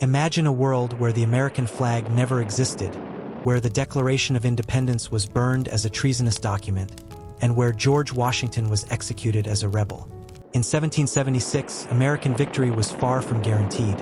Imagine a world where the American flag never existed, where the Declaration of Independence was burned as a treasonous document, and where George Washington was executed as a rebel. In 1776, American victory was far from guaranteed.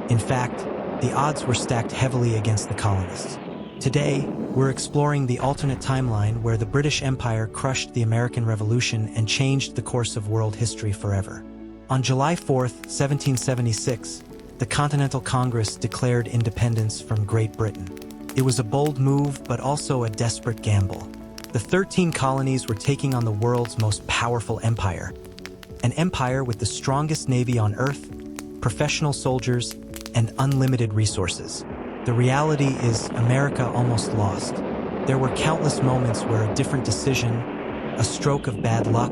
In fact, the odds were stacked heavily against the colonists. Today, we're exploring the alternate timeline where the British Empire crushed the American Revolution and changed the course of world history forever. On July 4, 1776, the Continental Congress declared independence from Great Britain. It was a bold move, but also a desperate gamble. The 13 colonies were taking on the world's most powerful empire. An empire with the strongest navy on Earth, professional soldiers, and unlimited resources. The reality is America almost lost. There were countless moments where a different decision, a stroke of bad luck,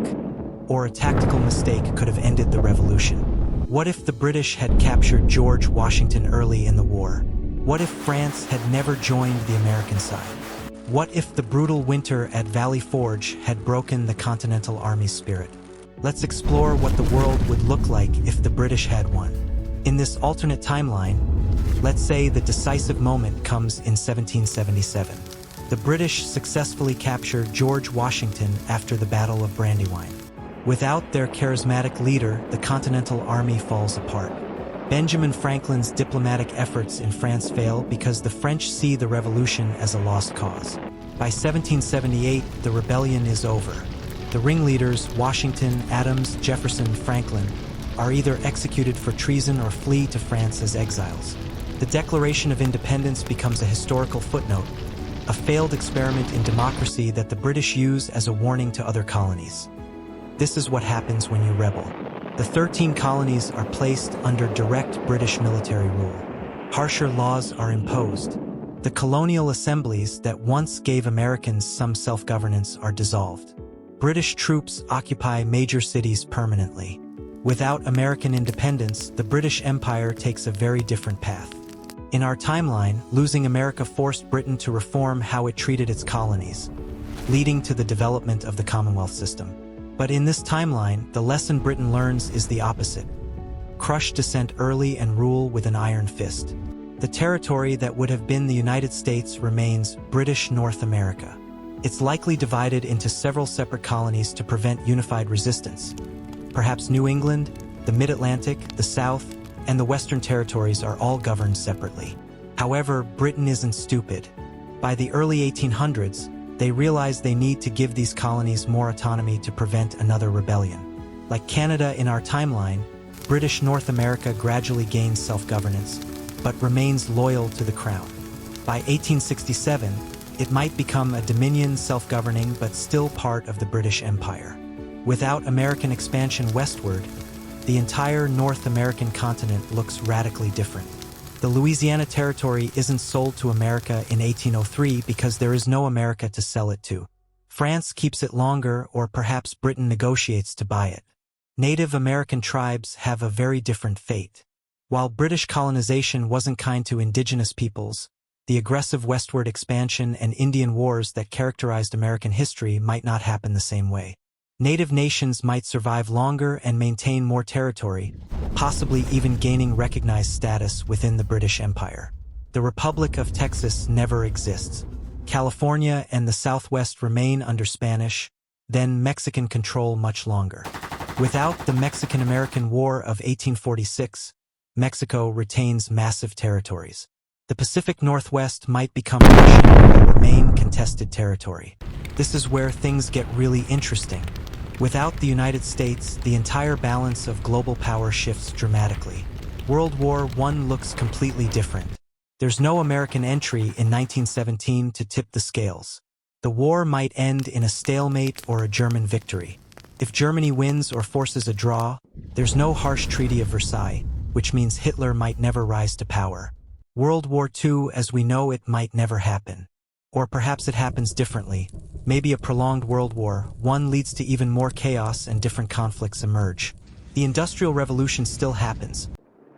or a tactical mistake could have ended the revolution. What if the British had captured George Washington early in the war? What if France had never joined the American side? What if the brutal winter at Valley Forge had broken the Continental Army's spirit? Let's explore what the world would look like if the British had won. In this alternate timeline, let's say the decisive moment comes in 1777. The British successfully capture George Washington after the Battle of Brandywine. Without their charismatic leader, the Continental Army falls apart. Benjamin Franklin's diplomatic efforts in France fail because the French see the revolution as a lost cause. By 1778, the rebellion is over. The ringleaders, Washington, Adams, Jefferson, Franklin, are either executed for treason or flee to France as exiles. The Declaration of Independence becomes a historical footnote, a failed experiment in democracy that the British use as a warning to other colonies. This is what happens when you rebel. The 13 colonies are placed under direct British military rule. Harsher laws are imposed. The colonial assemblies that once gave Americans some self-governance are dissolved. British troops occupy major cities permanently. Without American independence, the British Empire takes a very different path. In our timeline, losing America forced Britain to reform how it treated its colonies, leading to the development of the Commonwealth system. But in this timeline, the lesson Britain learns is the opposite. Crush dissent early and rule with an iron fist. The territory that would have been the United States remains British North America. It's likely divided into several separate colonies to prevent unified resistance. Perhaps New England, the Mid-Atlantic, the South, and the Western Territories are all governed separately. However, Britain isn't stupid. By the early 1800s, they realize they need to give these colonies more autonomy to prevent another rebellion. Like Canada in our timeline, British North America gradually gains self-governance, but remains loyal to the Crown. By 1867, it might become a dominion self-governing but still part of the British Empire. Without American expansion westward, the entire North American continent looks radically different. The Louisiana Territory isn't sold to America in 1803 because there is no America to sell it to. France keeps it longer, or perhaps Britain negotiates to buy it. Native American tribes have a very different fate. While British colonization wasn't kind to indigenous peoples, the aggressive westward expansion and Indian wars that characterized American history might not happen the same way. Native nations might survive longer and maintain more territory, possibly even gaining recognized status within the British Empire. The Republic of Texas never exists. California and the Southwest remain under Spanish, then Mexican control much longer. Without the Mexican-American War of 1846, Mexico retains massive territories. The Pacific Northwest might become Russian or remain contested territory. This is where things get really interesting. Without the United States, the entire balance of global power shifts dramatically. World War I looks completely different. There's no American entry in 1917 to tip the scales. The war might end in a stalemate or a German victory. If Germany wins or forces a draw, there's no harsh Treaty of Versailles, which means Hitler might never rise to power. World War II, as we know it, might never happen. Or perhaps it happens differently. Maybe a prolonged World War I leads to even more chaos and different conflicts emerge. The Industrial Revolution still happens,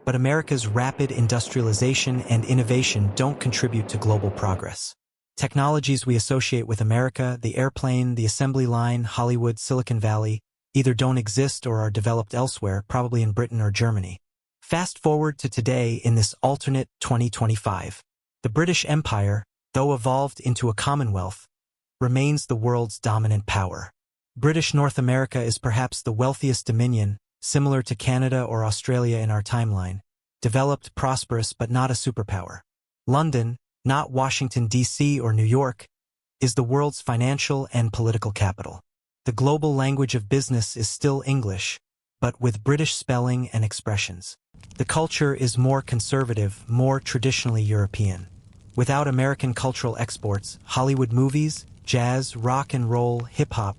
but America's rapid industrialization and innovation don't contribute to global progress. Technologies we associate with America, the airplane, the assembly line, Hollywood, Silicon Valley, either don't exist or are developed elsewhere, probably in Britain or Germany. Fast forward to today in this alternate 2025. The British Empire, though evolved into a commonwealth, remains the world's dominant power. British North America is perhaps the wealthiest dominion, similar to Canada or Australia in our timeline, developed, prosperous, but not a superpower. London, not Washington, D.C. or New York, is the world's financial and political capital. The global language of business is still English, but with British spelling and expressions. The culture is more conservative, more traditionally European. Without American cultural exports, Hollywood movies, jazz, rock and roll, hip-hop,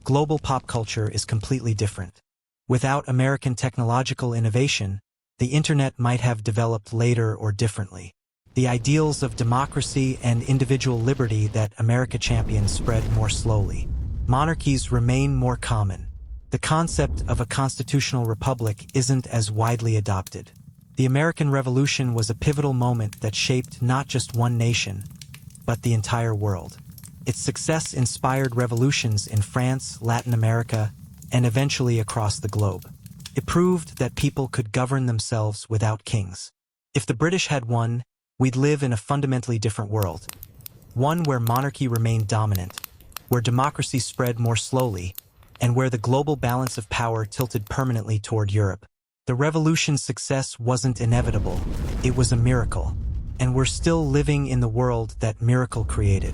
global pop culture is completely different. Without American technological innovation, the internet might have developed later or differently. The ideals of democracy and individual liberty that America champions spread more slowly. Monarchies remain more common. The concept of a constitutional republic isn't as widely adopted. The American Revolution was a pivotal moment that shaped not just one nation, but the entire world. Its success inspired revolutions in France, Latin America, and eventually across the globe. It proved that people could govern themselves without kings. If the British had won, we'd live in a fundamentally different world. One where monarchy remained dominant, where democracy spread more slowly, and where the global balance of power tilted permanently toward Europe. The revolution's success wasn't inevitable, it was a miracle, and we're still living in the world that miracle created.